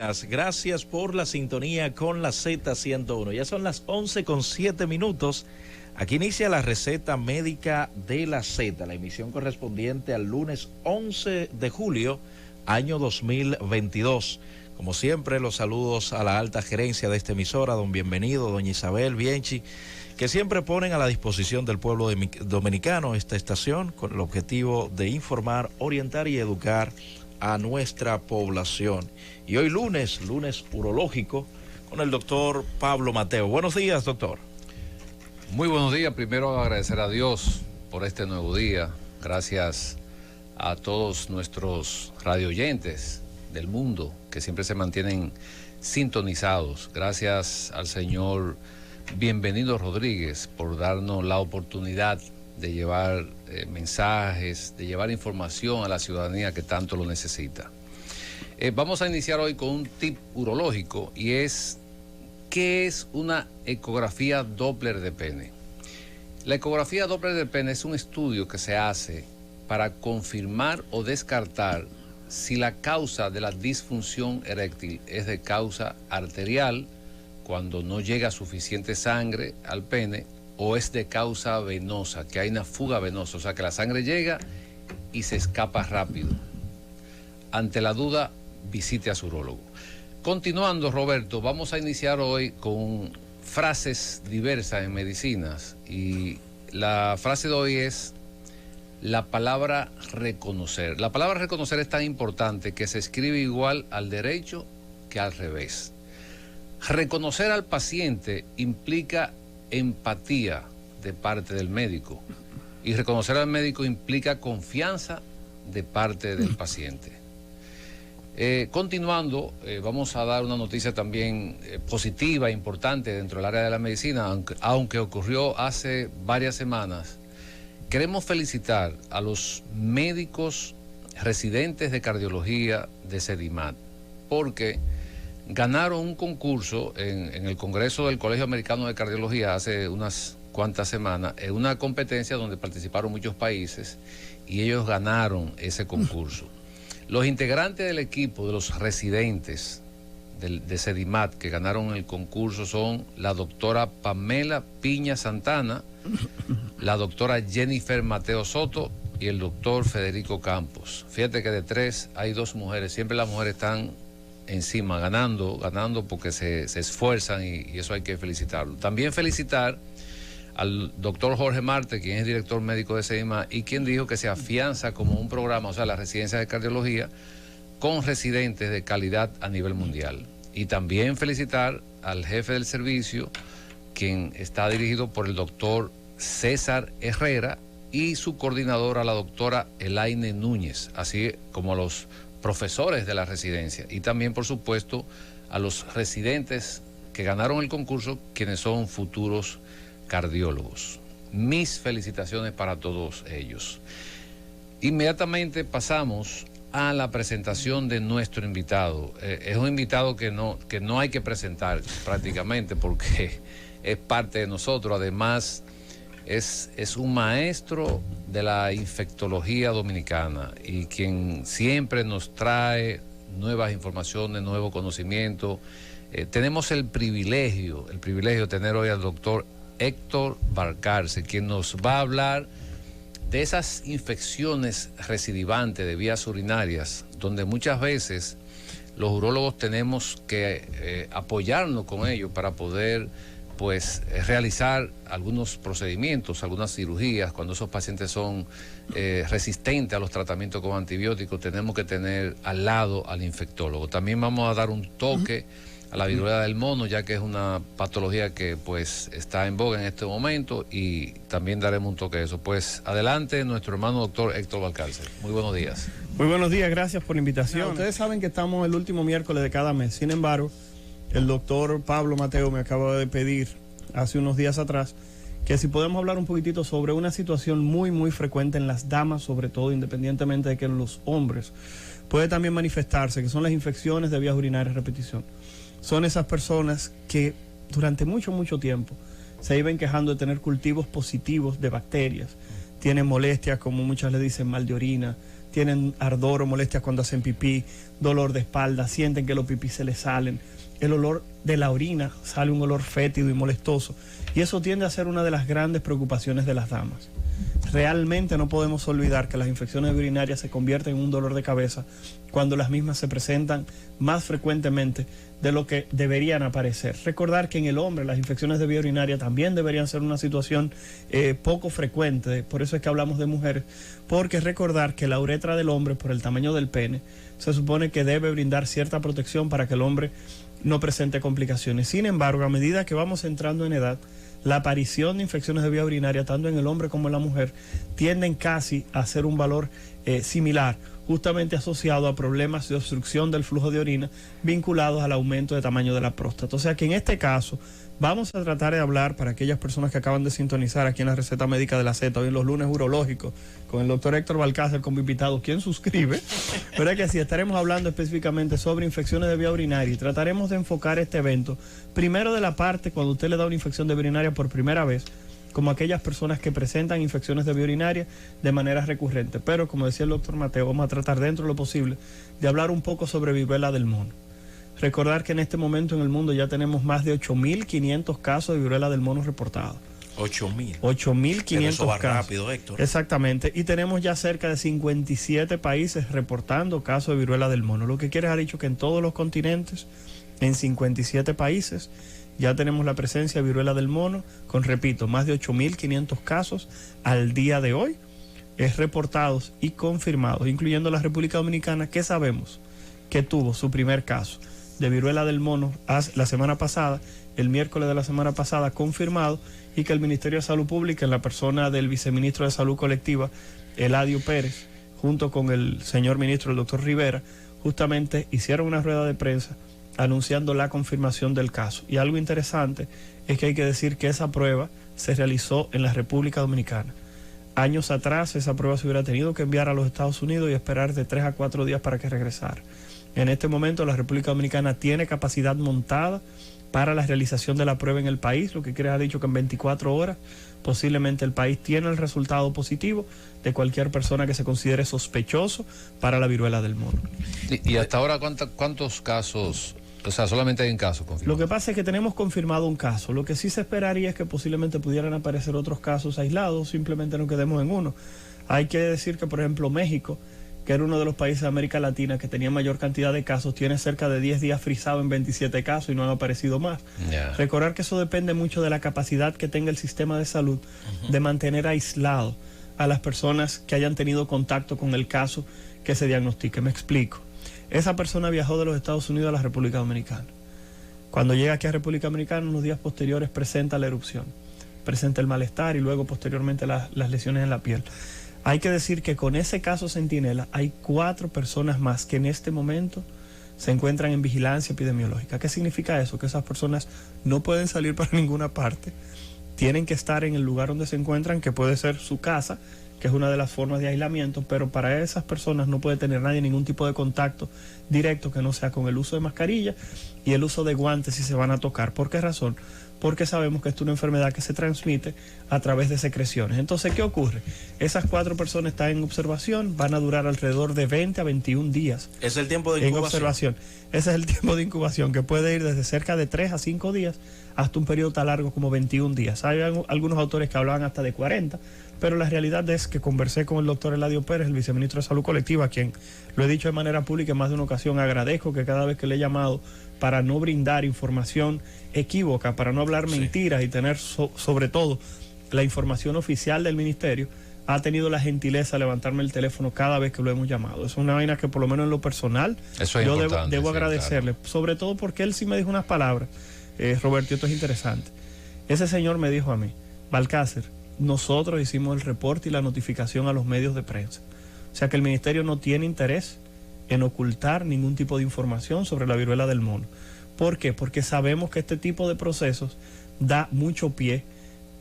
Gracias por la sintonía con la Z101. Ya son las 11:07. Aquí inicia la receta médica de la Z, la emisión correspondiente al lunes 11 de julio, año 2022. Como siempre, los saludos a la alta gerencia de esta emisora, don Bienvenido, doña Isabel Bienchi, que siempre ponen a la disposición del pueblo dominicano esta estación con el objetivo de informar, orientar y educar a nuestra población. Y hoy lunes urológico, con el doctor Pablo Mateo. Buenos días, doctor. Muy buenos días. Primero agradecer a Dios por este nuevo día. Gracias a todos nuestros radioyentes del mundo que siempre se mantienen sintonizados. Gracias al señor Bienvenido Rodríguez por darnos la oportunidad de llevar mensajes, de llevar información a la ciudadanía que tanto lo necesita. Vamos a iniciar hoy con un tip urológico y es, ¿qué es una ecografía Doppler de pene? La ecografía Doppler de pene es un estudio que se hace para confirmar o descartar si la causa de la disfunción eréctil es de causa arterial, cuando no llega suficiente sangre al pene, o es de causa venosa, que hay una fuga venosa, o sea que la sangre llega y se escapa rápido. Ante la duda, visite a su urólogo. Continuando, Roberto, vamos a iniciar hoy con frases diversas en medicinas, y la frase de hoy es la palabra reconocer. La palabra reconocer es tan importante que se escribe igual al derecho que al revés. Reconocer al paciente implica empatía de parte del médico, y reconocer al médico implica confianza de parte del paciente. Continuando, vamos a dar una noticia también positiva, importante dentro del área de la medicina, aunque ocurrió hace varias semanas. Queremos felicitar a los médicos residentes de cardiología de SEDIMAT, porque ganaron un concurso en el Congreso del Colegio Americano de Cardiología hace unas cuantas semanas, en una competencia donde participaron muchos países, y ellos ganaron ese concurso. Los integrantes del equipo de los residentes de SEDIMAT que ganaron el concurso son la doctora Pamela Piña Santana, la doctora Jennifer Mateo Soto y el doctor Federico Campos. Fíjate que de tres hay dos mujeres. Siempre las mujeres están encima, ganando porque se esfuerzan, y eso hay que felicitarlo. También felicitar al doctor Jorge Marte, quien es director médico de SEDIMAT y quien dijo que se afianza como un programa, o sea, la residencia de cardiología, con residentes de calidad a nivel mundial. Y también felicitar al jefe del servicio, quien está dirigido por el doctor César Herrera, y su coordinadora, la doctora Elaine Núñez, así como a los profesores de la residencia, y también, por supuesto, a los residentes que ganaron el concurso, quienes son futuros cardiólogos. Mis felicitaciones para todos ellos. Inmediatamente pasamos a la presentación de nuestro invitado. Es un invitado que no hay que presentar prácticamente, porque es parte de nosotros. Además, es un maestro de la infectología dominicana, y quien siempre nos trae nuevas informaciones, nuevo conocimiento. Tenemos el privilegio de tener hoy al doctor Héctor Valcárcel, quien nos va a hablar de esas infecciones recidivantes de vías urinarias, donde muchas veces los urólogos tenemos que apoyarnos con ellos para poder realizar algunos procedimientos, algunas cirugías. Cuando esos pacientes son resistentes a los tratamientos con antibióticos, tenemos que tener al lado al infectólogo. También vamos a dar un toque a la viruela del mono, ya que es una patología que está en boga en este momento, y también daremos un toque de eso. Adelante, nuestro hermano doctor Héctor Valcárcel. Muy buenos días. Muy buenos días, gracias por la invitación. Ustedes saben que estamos el último miércoles de cada mes. Sin embargo, el doctor Pablo Mateo me acaba de pedir hace unos días atrás que si podemos hablar un poquitito sobre una situación muy muy frecuente en las damas, sobre todo, independientemente de que en los hombres puede también manifestarse, que son las infecciones de vías urinarias a repetición. Son esas personas que durante mucho tiempo se iban quejando de tener cultivos positivos de bacterias, tienen molestias, como muchas le dicen, mal de orina, tienen ardor o molestias cuando hacen pipí, dolor de espalda, sienten que los pipí se les salen, el olor de la orina, sale un olor fétido y molestoso, y eso tiende a ser una de las grandes preocupaciones de las damas. Realmente no podemos olvidar que las infecciones urinarias se convierten en un dolor de cabeza cuando las mismas se presentan más frecuentemente de lo que deberían aparecer. Recordar que en el hombre las infecciones de vía urinaria también deberían ser una situación poco frecuente, por eso es que hablamos de mujeres, porque recordar que la uretra del hombre, por el tamaño del pene, se supone que debe brindar cierta protección para que el hombre no presente complicaciones. Sin embargo, a medida que vamos entrando en edad, la aparición de infecciones de vía urinaria, tanto en el hombre como en la mujer, tienden casi a ser un valor similar, justamente asociado a problemas de obstrucción del flujo de orina vinculados al aumento de tamaño de la próstata. O sea que en este caso vamos a tratar de hablar, para aquellas personas que acaban de sintonizar aquí en la Receta Médica de la Z, hoy en los lunes urológicos, con el doctor Héctor Balcácer como invitado, quien suscribe, pero es que sí, estaremos hablando específicamente sobre infecciones de vía urinaria y trataremos de enfocar este evento, primero de la parte cuando usted le da una infección de vía urinaria por primera vez, como aquellas personas que presentan infecciones de vía urinaria de manera recurrente. Pero como decía el doctor Mateo, vamos a tratar dentro de lo posible de hablar un poco sobre viruela del mono. Recordar que en este momento en el mundo ya tenemos más de 8.500 casos de viruela del mono reportados. 8.500 eso va casos. Rápido, Héctor. Exactamente. Y tenemos ya cerca de 57 países reportando casos de viruela del mono. Lo que quiere decir dicho que en todos los continentes, en 57 países, ya tenemos la presencia de viruela del mono, con, repito, más de 8.500 casos al día de hoy, reportados y confirmados, incluyendo la República Dominicana, que sabemos que tuvo su primer caso de viruela del mono la semana pasada, el miércoles de la semana pasada, confirmado, y que el Ministerio de Salud Pública, en la persona del viceministro de Salud Colectiva, Eladio Pérez, junto con el señor ministro, el doctor Rivera, justamente hicieron una rueda de prensa anunciando la confirmación del caso. Y algo interesante es que hay que decir que esa prueba se realizó en la República Dominicana. Años atrás esa prueba se hubiera tenido que enviar a los Estados Unidos y esperar de 3 a 4 días para que regresara. En este momento la República Dominicana tiene capacidad montada para la realización de la prueba en el país, lo que quiere decir dicho que en 24 horas posiblemente el país tiene el resultado positivo de cualquier persona que se considere sospechoso para la viruela del mono. ¿Y hasta ahora cuántos casos? O sea, solamente hay un caso confirmado. Lo que pasa es que tenemos confirmado un caso. Lo que sí se esperaría es que posiblemente pudieran aparecer otros casos aislados, simplemente no quedemos en uno. Hay que decir que, por ejemplo, México, que era uno de los países de América Latina que tenía mayor cantidad de casos, tiene cerca de 10 días frisado en 27 casos y no han aparecido más. Recordar que eso depende mucho de la capacidad que tenga el sistema de salud de mantener aislado a las personas que hayan tenido contacto con el caso que se diagnostique. Me explico. Esa persona viajó de los Estados Unidos a la República Dominicana. Cuando llega aquí a República Dominicana, unos días posteriores presenta la erupción, presenta el malestar y luego posteriormente las lesiones en la piel. Hay que decir que con ese caso Centinela hay 4 personas más que en este momento se encuentran en vigilancia epidemiológica. ¿Qué significa eso? Que esas personas no pueden salir para ninguna parte, tienen que estar en el lugar donde se encuentran, que puede ser su casa, que es una de las formas de aislamiento, pero para esas personas no puede tener nadie ningún tipo de contacto directo que no sea con el uso de mascarilla y el uso de guantes si se van a tocar. ¿Por qué razón? Porque sabemos que es una enfermedad que se transmite a través de secreciones. Entonces, ¿qué ocurre? Esas 4 personas están en observación, van a durar alrededor de 20 a 21 días. ¿Es el tiempo de incubación? En observación. Ese es el tiempo de incubación, que puede ir desde cerca de 3 a 5 días hasta un periodo tan largo como 21 días. Hay algunos autores que hablaban hasta de 40, pero la realidad es que conversé con el doctor Eladio Pérez, el viceministro de Salud Colectiva, a quien lo he dicho de manera pública en más de una ocasión, agradezco que cada vez que le he llamado para no brindar información equívoca, para no hablar mentiras y tener sobre todo la información oficial del ministerio, ha tenido la gentileza de levantarme el teléfono cada vez que lo hemos llamado. Es una vaina que por lo menos en lo personal yo debo agradecerle, claro. Sobre todo porque él sí me dijo unas palabras, Roberto, esto es interesante. Ese señor me dijo a mí, Balcácer, nosotros hicimos el reporte y la notificación a los medios de prensa. O sea que el ministerio no tiene interés en ocultar ningún tipo de información sobre la viruela del mono. ¿Por qué? Porque sabemos que este tipo de procesos da mucho pie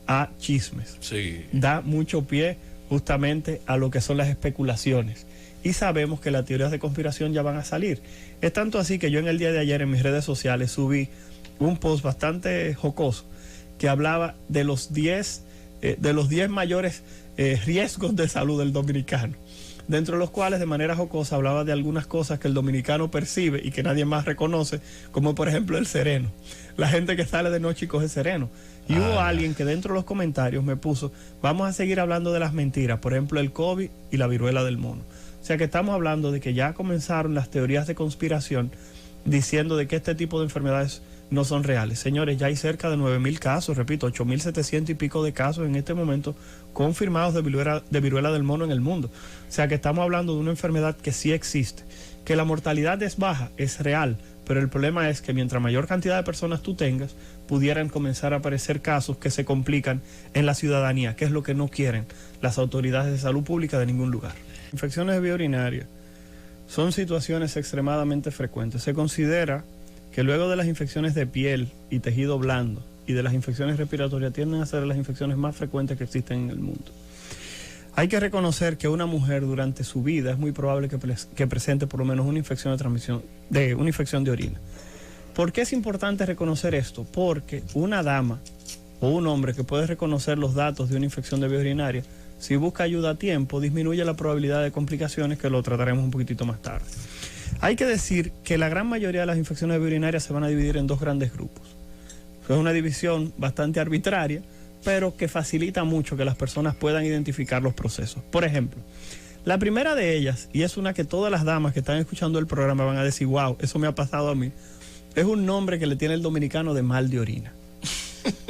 a chismes. Sí. Da mucho pie justamente a lo que son las especulaciones. Y sabemos que las teorías de conspiración ya van a salir. Es tanto así que yo en el día de ayer en mis redes sociales subí un post bastante jocoso que hablaba de los 10 mayores riesgos de salud del dominicano. dentro de los cuales de manera jocosa hablaba de algunas cosas que el dominicano percibe y que nadie más reconoce, como por ejemplo el sereno. La gente que sale de noche y coge sereno. Y hubo alguien que dentro de los comentarios me puso, vamos a seguir hablando de las mentiras, por ejemplo el COVID y la viruela del mono. O sea que estamos hablando de que ya comenzaron las teorías de conspiración diciendo de que este tipo de enfermedades no son reales. Señores, ya hay cerca de 9.000 casos, repito, 8.700 y pico de casos en este momento confirmados de viruela del mono en el mundo. O sea que estamos hablando de una enfermedad que sí existe. Que la mortalidad es baja, es real, pero el problema es que mientras mayor cantidad de personas tú tengas, pudieran comenzar a aparecer casos que se complican en la ciudadanía, que es lo que no quieren las autoridades de salud pública de ningún lugar. Infecciones de vía urinaria son situaciones extremadamente frecuentes. Se considera que luego de las infecciones de piel y tejido blando y de las infecciones respiratorias tienden a ser las infecciones más frecuentes que existen en el mundo. Hay que reconocer que una mujer durante su vida es muy probable que presente por lo menos una infección una infección de orina. ¿Por qué es importante reconocer esto? Porque una dama o un hombre que puede reconocer los datos de una infección de vía urinaria, si busca ayuda a tiempo, disminuye la probabilidad de complicaciones, que lo trataremos un poquitito más tarde. Hay que decir que la gran mayoría de las infecciones de vía urinaria se van a dividir en dos grandes grupos. Es una división bastante arbitraria, pero que facilita mucho que las personas puedan identificar los procesos. Por ejemplo, la primera de ellas, y es una que todas las damas que están escuchando el programa van a decir, wow, eso me ha pasado a mí, es un nombre que le tiene el dominicano de mal de orina.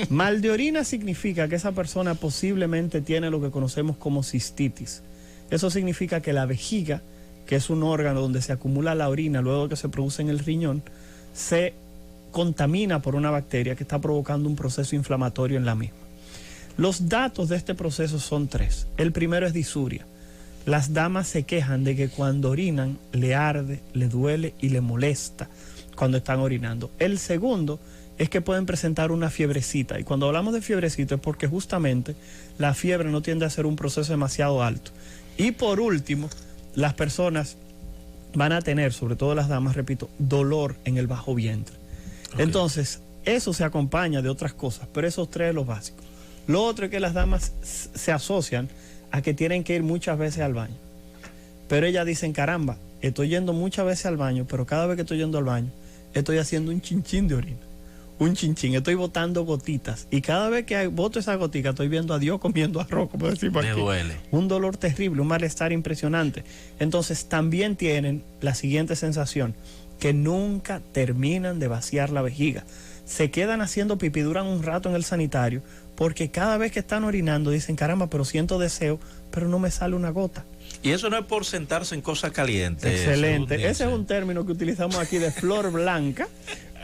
Mal de orina significa que esa persona posiblemente tiene lo que conocemos como cistitis. Eso significa que la vejiga, que es un órgano donde se acumula la orina luego que se produce en el riñón, se contamina por una bacteria que está provocando un proceso inflamatorio en la misma. Los datos de este proceso son tres. El primero es disuria. Las damas se quejan de que cuando orinan le arde, le duele y le molesta cuando están orinando. El segundo es que pueden presentar una fiebrecita, y cuando hablamos de fiebrecita es porque justamente la fiebre no tiende a ser un proceso demasiado alto. Y por último, las personas van a tener, sobre todo las damas, repito, dolor en el bajo vientre. Okay. Entonces, eso se acompaña de otras cosas, pero esos tres es lo básico. Lo otro es que las damas se asocian a que tienen que ir muchas veces al baño. Pero ellas dicen, caramba, estoy yendo muchas veces al baño, pero cada vez que estoy yendo al baño, estoy haciendo un chinchín de orina. Un chinchín, estoy botando gotitas. Y cada vez que boto esa gotica, estoy viendo a Dios comiendo arroz, como decimos aquí. Me duele. Un dolor terrible, un malestar impresionante. Entonces, también tienen la siguiente sensación, que nunca terminan de vaciar la vejiga. Se quedan haciendo pipí, duran un rato en el sanitario, porque cada vez que están orinando dicen, caramba, pero siento deseo, pero no me sale una gota. Y eso no es por sentarse en cosas calientes. Excelente. Ese es un término que utilizamos aquí de flor blanca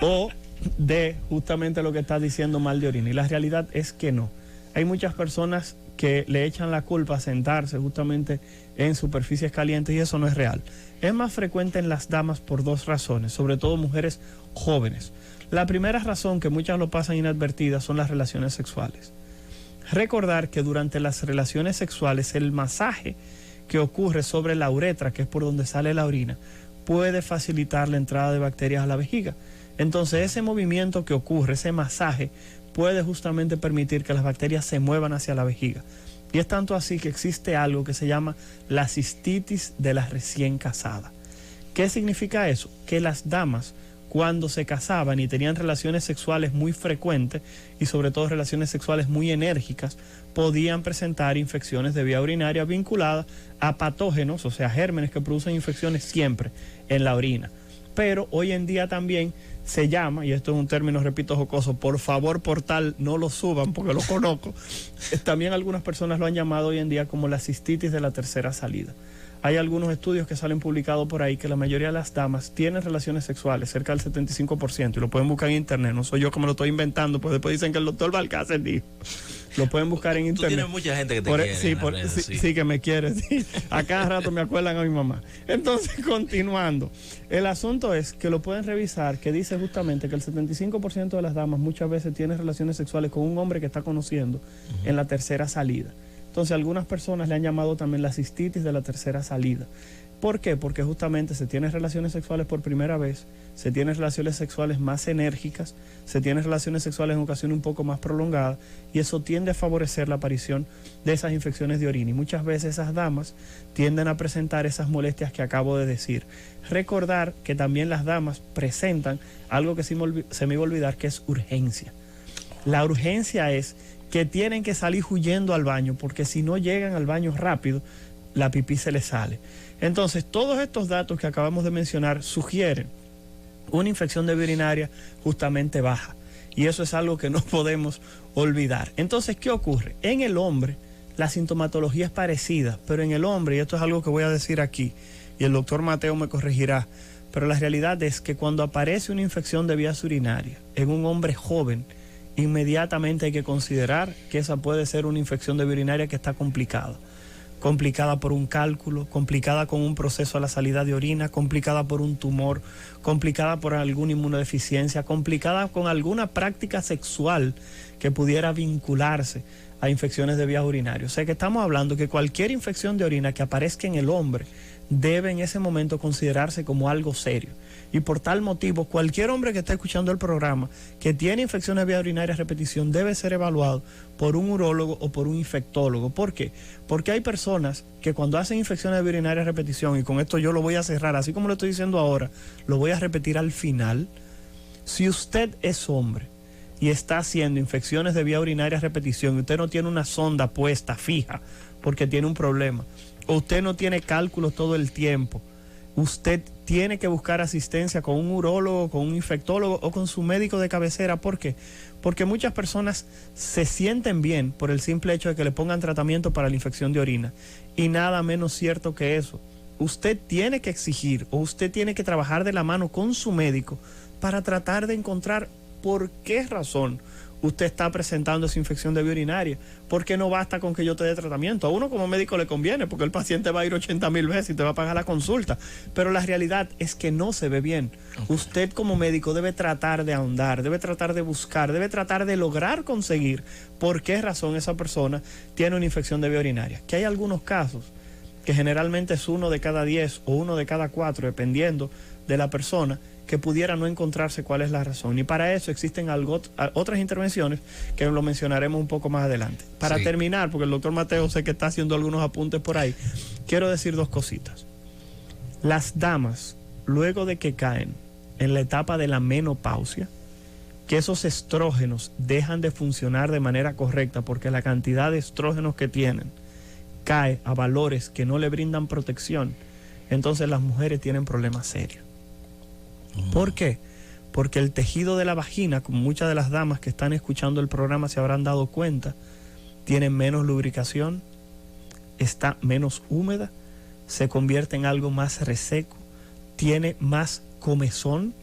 o de justamente lo que está diciendo mal de orina. Y la realidad es que no. Hay muchas personas que le echan la culpa a sentarse justamente en superficies calientes y eso no es real. Es más frecuente en las damas por dos razones, sobre todo mujeres jóvenes. La primera razón, que muchas lo pasan inadvertidas, son las relaciones sexuales. Recordar que durante las relaciones sexuales el masaje que ocurre sobre la uretra, que es por donde sale la orina, puede facilitar la entrada de bacterias a la vejiga. Entonces ese movimiento que ocurre, ese masaje, puede justamente permitir que las bacterias se muevan hacia la vejiga. Y es tanto así que existe algo que se llama la cistitis de la recién casada. ¿Qué significa eso? Que las damas, cuando se casaban y tenían relaciones sexuales muy frecuentes y sobre todo relaciones sexuales muy enérgicas, podían presentar infecciones de vía urinaria vinculadas a patógenos, o sea, gérmenes que producen infecciones siempre en la orina. Pero hoy en día también se llama, y esto es un término, repito, jocoso, por favor, portal, no lo suban porque lo conozco, también algunas personas lo han llamado hoy en día como la cistitis de la tercera salida. Hay algunos estudios que salen publicados por ahí que la mayoría de las damas tienen relaciones sexuales, cerca del 75%, y lo pueden buscar en internet. No soy yo que me lo estoy inventando, pues después dicen que el doctor Balcácer dijo. Lo pueden buscar en internet. Tú tienes mucha gente que te quiere. Sí, que me quiere. Sí. A cada rato me acuerdan a mi mamá. Entonces, continuando. El asunto es que lo pueden revisar, que dice justamente que el 75% de las damas muchas veces tienen relaciones sexuales con un hombre que está conociendo en la tercera salida. Entonces algunas personas le han llamado también la cistitis de la tercera salida. ¿Por qué? Porque justamente se tienen relaciones sexuales por primera vez, se tienen relaciones sexuales más enérgicas, se tienen relaciones sexuales en ocasiones un poco más prolongadas, y eso tiende a favorecer la aparición de esas infecciones de orina. Y muchas veces esas damas tienden a presentar esas molestias que acabo de decir. Recordar que también las damas presentan algo que se me iba a olvidar, que es urgencia. La urgencia es que tienen que salir huyendo al baño, porque si no llegan al baño rápido, la pipí se les sale. Entonces, todos estos datos que acabamos de mencionar sugieren una infección de vía urinaria justamente baja. Y eso es algo que no podemos olvidar. Entonces, ¿qué ocurre? En el hombre, la sintomatología es parecida, pero en el hombre, y esto es algo que voy a decir aquí, y el doctor Mateo me corregirá, pero la realidad es que cuando aparece una infección de vías urinarias en un hombre joven, inmediatamente hay que considerar que esa puede ser una infección de vía urinaria que está complicada por un cálculo, complicada con un proceso a la salida de orina, complicada por un tumor, complicada por alguna inmunodeficiencia, complicada con alguna práctica sexual que pudiera vincularse a infecciones de vías urinarias. O sea que estamos hablando que cualquier infección de orina que aparezca en el hombre debe en ese momento considerarse como algo serio. Y por tal motivo, cualquier hombre que esté escuchando el programa que tiene infecciones de vías urinarias a repetición debe ser evaluado por un urólogo o por un infectólogo. ¿Por qué? Porque hay personas que cuando hacen infecciones de vías urinarias a repetición, y con esto yo lo voy a cerrar, así como lo estoy diciendo ahora, lo voy a repetir al final. Si usted es hombre y está haciendo infecciones de vía urinaria a repetición y usted no tiene una sonda puesta fija porque tiene un problema, o usted no tiene cálculos todo el tiempo, usted tiene que buscar asistencia con un urólogo, con un infectólogo o con su médico de cabecera. ¿Por qué? Porque muchas personas se sienten bien por el simple hecho de que le pongan tratamiento para la infección de orina. Y nada menos cierto que eso. Usted tiene que exigir o usted tiene que trabajar de la mano con su médico para tratar de encontrar por qué razón usted está presentando esa infección de vía urinaria. Porque no basta con que yo te dé tratamiento. A uno como médico le conviene, porque el paciente va a ir 80,000 veces y te va a pagar la consulta. Pero la realidad es que no se ve bien. Usted como médico debe tratar de ahondar, debe tratar de buscar, debe tratar de lograr conseguir por qué razón esa persona tiene una infección de vía urinaria. Que hay algunos casos que generalmente es 1 de cada 10 o 1 de cada 4, dependiendo de la persona, que pudiera no encontrarse cuál es la razón. Y para eso existen otras intervenciones que lo mencionaremos un poco más adelante. Para terminar, porque el doctor Mateo sé que está haciendo algunos apuntes por ahí, quiero decir 2 cositas. Las damas, luego de que caen en la etapa de la menopausia, que esos estrógenos dejan de funcionar de manera correcta porque la cantidad de estrógenos que tienen cae a valores que no le brindan protección, entonces las mujeres tienen problemas serios. ¿Por qué? Porque el tejido de la vagina, como muchas de las damas que están escuchando el programa se habrán dado cuenta, tiene menos lubricación, está menos húmeda, se convierte en algo más reseco, tiene más comezón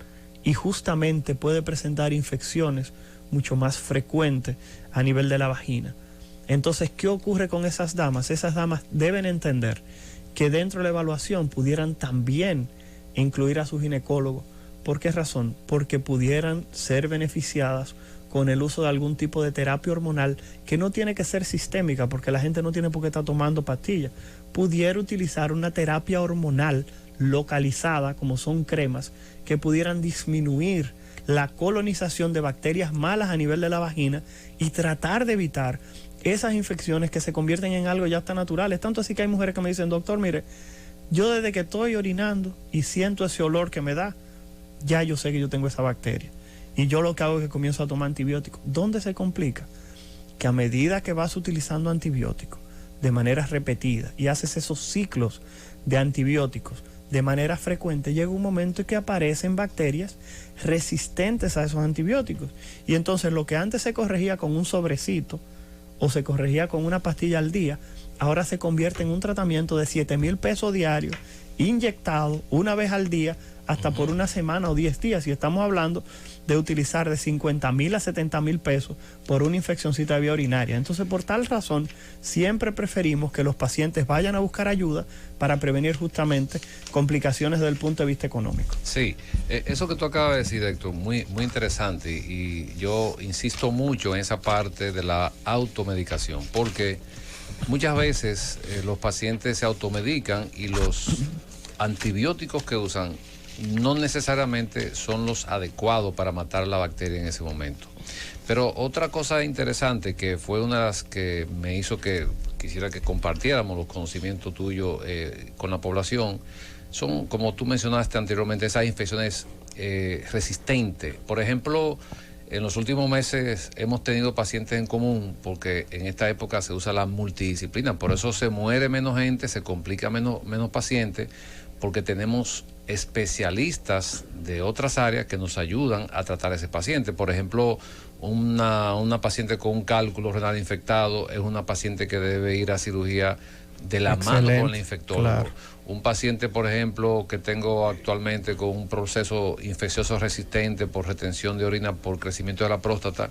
y justamente puede presentar infecciones mucho más frecuentes a nivel de la vagina. Entonces, ¿qué ocurre con esas damas? Esas damas deben entender que dentro de la evaluación pudieran también incluir a su ginecólogo. ¿Por qué razón? Porque pudieran ser beneficiadas con el uso de algún tipo de terapia hormonal que no tiene que ser sistémica, porque la gente no tiene por qué estar tomando pastillas. Pudiera utilizar una terapia hormonal localizada, como son cremas, que pudieran disminuir la colonización de bacterias malas a nivel de la vagina y tratar de evitar esas infecciones que se convierten en algo ya tan natural. Es tanto así que hay mujeres que me dicen, doctor, mire, yo desde que estoy orinando y siento ese olor que me da, ya yo sé que yo tengo esa bacteria. Y yo lo que hago es que comienzo a tomar antibióticos. ¿Dónde se complica? Que a medida que vas utilizando antibióticos de manera repetida y haces esos ciclos de antibióticos de manera frecuente, llega un momento en que aparecen bacterias resistentes a esos antibióticos. Y entonces lo que antes se corregía con un sobrecito o se corregía con una pastilla al día, ahora se convierte en un tratamiento de 7,000 pesos diarios, inyectado una vez al día, hasta por una semana o 10 días. Y estamos hablando de utilizar de 50,000 a 70,000 pesos por una infeccióncita de vía urinaria. Entonces, por tal razón, siempre preferimos que los pacientes vayan a buscar ayuda para prevenir justamente complicaciones desde el punto de vista económico. Sí, eso que tú acabas de decir, Héctor, muy, muy interesante, y yo insisto mucho en esa parte de la automedicación, porque muchas veces los pacientes se automedican y los antibióticos que usan no necesariamente son los adecuados para matar la bacteria en ese momento. Pero otra cosa interesante que fue una de las que me hizo que quisiera que compartiéramos los conocimientos tuyos con la población, son, como tú mencionaste anteriormente, esas infecciones resistentes. Por ejemplo, en los últimos meses hemos tenido pacientes en común porque en esta época se usa la multidisciplina, por eso se muere menos gente, se complica menos pacientes, porque tenemos especialistas de otras áreas que nos ayudan a tratar a ese paciente. Por ejemplo, una paciente con un cálculo renal infectado es una paciente que debe ir a cirugía de la mano con el infectólogo. Claro. Un paciente, por ejemplo, que tengo actualmente con un proceso infeccioso resistente por retención de orina, por crecimiento de la próstata,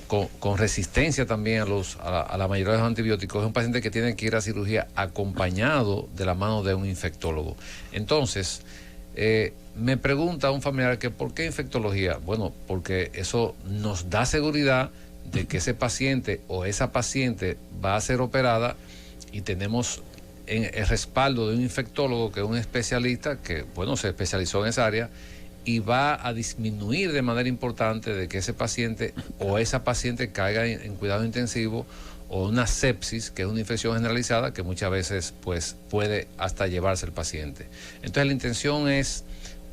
con resistencia también a la mayoría de los antibióticos, es un paciente que tiene que ir a cirugía acompañado de la mano de un infectólogo. Entonces, me pregunta un familiar que ¿por qué infectología? Bueno, porque eso nos da seguridad de que ese paciente o esa paciente va a ser operada y tenemos el respaldo de un infectólogo que es un especialista que, bueno, se especializó en esa área y va a disminuir de manera importante de que ese paciente o esa paciente caiga en cuidado intensivo o una sepsis, que es una infección generalizada que muchas veces pues puede hasta llevarse el paciente. Entonces la intención es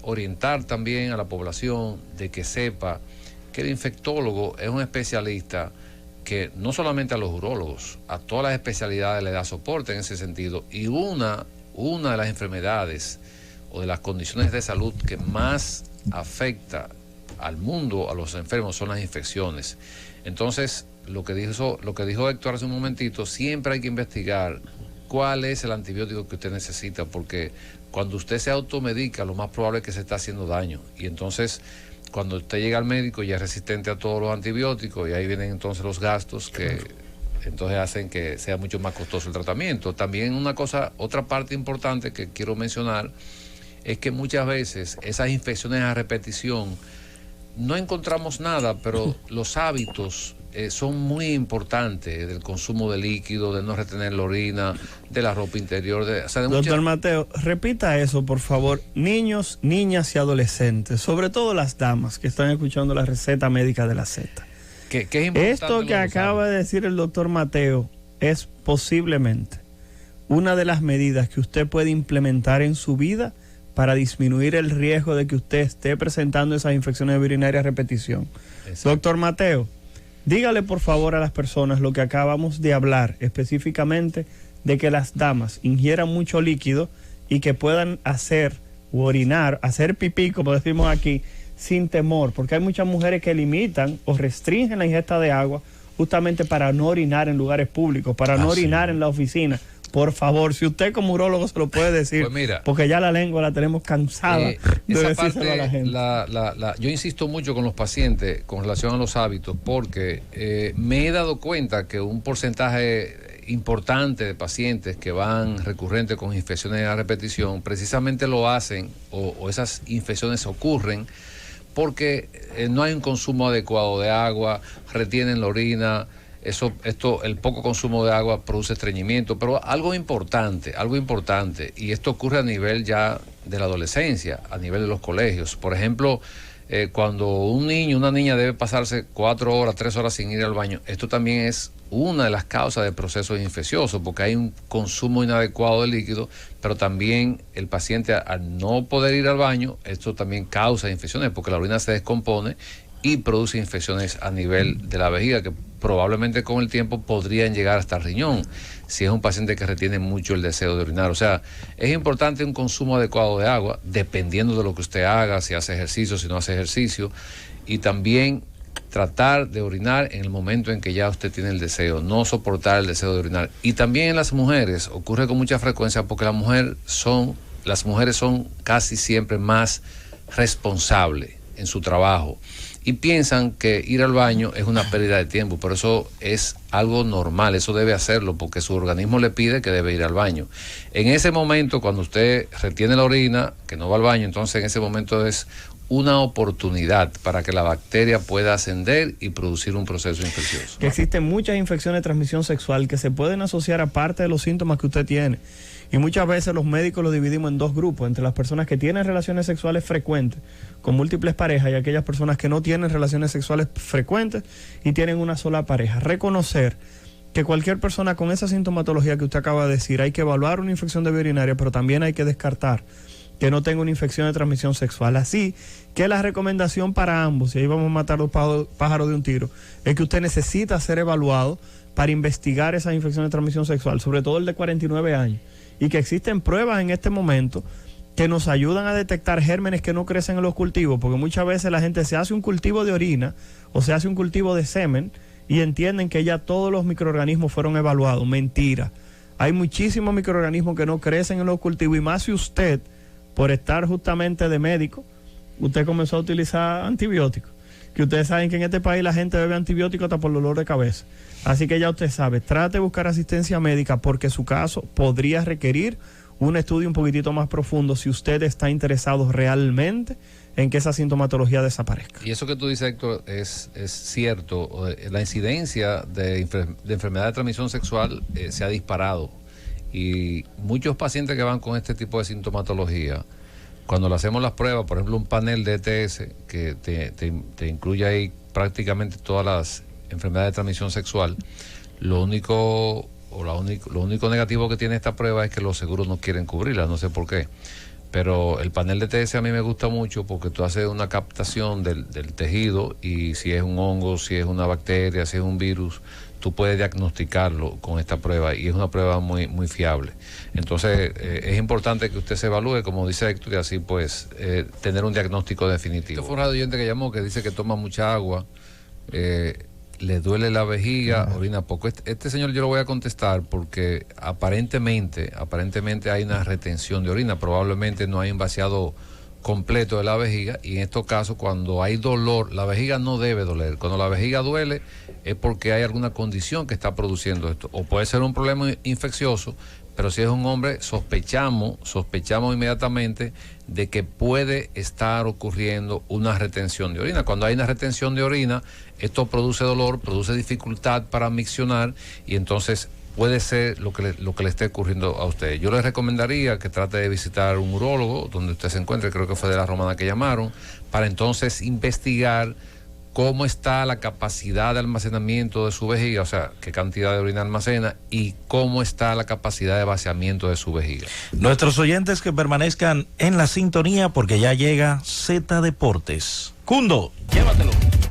orientar también a la población de que sepa que el infectólogo es un especialista que no solamente a los urólogos, a todas las especialidades le da soporte en ese sentido, y una de las enfermedades o de las condiciones de salud que más afecta al mundo, a los enfermos, son las infecciones. Entonces, lo que dijo Héctor hace un momentito, siempre hay que investigar cuál es el antibiótico que usted necesita, porque cuando usted se automedica, lo más probable es que se está haciendo daño. Y entonces, cuando usted llega al médico, ya es resistente a todos los antibióticos, y ahí vienen entonces los gastos que entonces hacen que sea mucho más costoso el tratamiento. También otra parte importante que quiero mencionar, es que muchas veces esas infecciones a repetición no encontramos nada, pero los hábitos son muy importantes, del consumo de líquido, de no retener la orina, de la ropa interior. Doctor Mateo, repita eso, por favor. Niños, niñas y adolescentes, sobre todo las damas que están escuchando la receta médica de la Z. ¿Qué es importante? Esto que acaba de decir el doctor Mateo es posiblemente una de las medidas que usted puede implementar en su vida para disminuir el riesgo de que usted esté presentando esas infecciones urinarias a repetición. Exacto. Doctor Mateo, dígale por favor a las personas lo que acabamos de hablar, específicamente de que las damas ingieran mucho líquido y que puedan hacer o orinar, hacer pipí, como decimos aquí, sin temor, porque hay muchas mujeres que limitan o restringen la ingesta de agua justamente para no orinar en lugares públicos, para no orinar en la oficina. Por favor, si usted como urólogo se lo puede decir, pues mira, porque ya la lengua la tenemos cansada de decírselo a la gente. Yo insisto mucho con los pacientes con relación a los hábitos, porque me he dado cuenta que un porcentaje importante de pacientes que van recurrentes con infecciones a repetición, precisamente lo hacen, o esas infecciones ocurren, porque no hay un consumo adecuado de agua, retienen la orina. El poco consumo de agua produce estreñimiento, pero algo importante, y esto ocurre a nivel ya de la adolescencia, a nivel de los colegios. Por ejemplo, cuando un niño, una niña debe pasarse 4 horas, 3 horas sin ir al baño, esto también es una de las causas de procesos infecciosos, porque hay un consumo inadecuado de líquido, pero también el paciente, al no poder ir al baño, esto también causa infecciones, porque la orina se descompone y produce infecciones a nivel de la vejiga que probablemente con el tiempo podrían llegar hasta el riñón si es un paciente que retiene mucho el deseo de orinar. O sea, es importante un consumo adecuado de agua, dependiendo de lo que usted haga, si hace ejercicio, si no hace ejercicio, y también tratar de orinar en el momento en que ya usted tiene el deseo, no soportar el deseo de orinar. Y también en las mujeres ocurre con mucha frecuencia, porque las mujeres son casi siempre más responsables en su trabajo y piensan que ir al baño es una pérdida de tiempo, pero eso es algo normal, eso debe hacerlo porque su organismo le pide que debe ir al baño. En ese momento, cuando usted retiene la orina, que no va al baño, entonces en ese momento es una oportunidad para que la bacteria pueda ascender y producir un proceso infeccioso. Que existen muchas infecciones de transmisión sexual que se pueden asociar a parte de los síntomas que usted tiene. Y muchas veces los médicos lo dividimos en dos grupos, entre las personas que tienen relaciones sexuales frecuentes con múltiples parejas y aquellas personas que no tienen relaciones sexuales frecuentes y tienen una sola pareja. Reconocer que cualquier persona con esa sintomatología que usted acaba de decir, hay que evaluar una infección de vía urinaria, pero también hay que descartar que no tenga una infección de transmisión sexual. Así que la recomendación para ambos, y ahí vamos a matar los pájaros de un tiro, es que usted necesita ser evaluado para investigar esa infección de transmisión sexual, sobre todo el de 49 años, y que existen pruebas en este momento que nos ayudan a detectar gérmenes que no crecen en los cultivos, porque muchas veces la gente se hace un cultivo de orina o se hace un cultivo de semen y entienden que ya todos los microorganismos fueron evaluados. Mentira. Hay muchísimos microorganismos que no crecen en los cultivos, y más si usted, por estar justamente de médico, usted comenzó a utilizar antibióticos, que ustedes saben que en este país la gente bebe antibióticos hasta por dolor de cabeza. Así que ya usted sabe, trate de buscar asistencia médica, porque su caso podría requerir un estudio un poquitito más profundo si usted está interesado realmente en que esa sintomatología desaparezca. Y eso que tú dices, Héctor, es cierto. La incidencia de enfermedad de transmisión sexual se ha disparado. Y muchos pacientes que van con este tipo de sintomatología, cuando le hacemos las pruebas, por ejemplo, un panel de ETS que te incluye ahí prácticamente todas las enfermedades de transmisión sexual, lo único negativo que tiene esta prueba es que los seguros no quieren cubrirla, no sé por qué. Pero el panel de ETS a mí me gusta mucho porque tú haces una captación del tejido, y si es un hongo, si es una bacteria, si es un virus, tú puedes diagnosticarlo con esta prueba, y es una prueba muy, muy fiable. Entonces, es importante que usted se evalúe, como dice Héctor, y así pues tener un diagnóstico definitivo. Este fue un radioyente que llamó, que dice que toma mucha agua, le duele la vejiga, orina poco. Este señor yo lo voy a contestar porque aparentemente hay una retención de orina, probablemente no hay un vaciado completo de la vejiga, y en estos casos, cuando hay dolor, la vejiga no debe doler. Cuando la vejiga duele es porque hay alguna condición que está produciendo esto, o puede ser un problema infeccioso, pero si es un hombre, sospechamos inmediatamente de que puede estar ocurriendo una retención de orina. Cuando hay una retención de orina, esto produce dolor, produce dificultad para miccionar, y entonces puede ser lo que le esté ocurriendo a usted. Yo le recomendaría que trate de visitar un urólogo donde usted se encuentre, creo que fue de la Romana que llamaron, para entonces investigar cómo está la capacidad de almacenamiento de su vejiga, o sea, qué cantidad de orina almacena, y cómo está la capacidad de vaciamiento de su vejiga. Nuestros oyentes que permanezcan en la sintonía, porque ya llega Z Deportes. Cundo, llévatelo.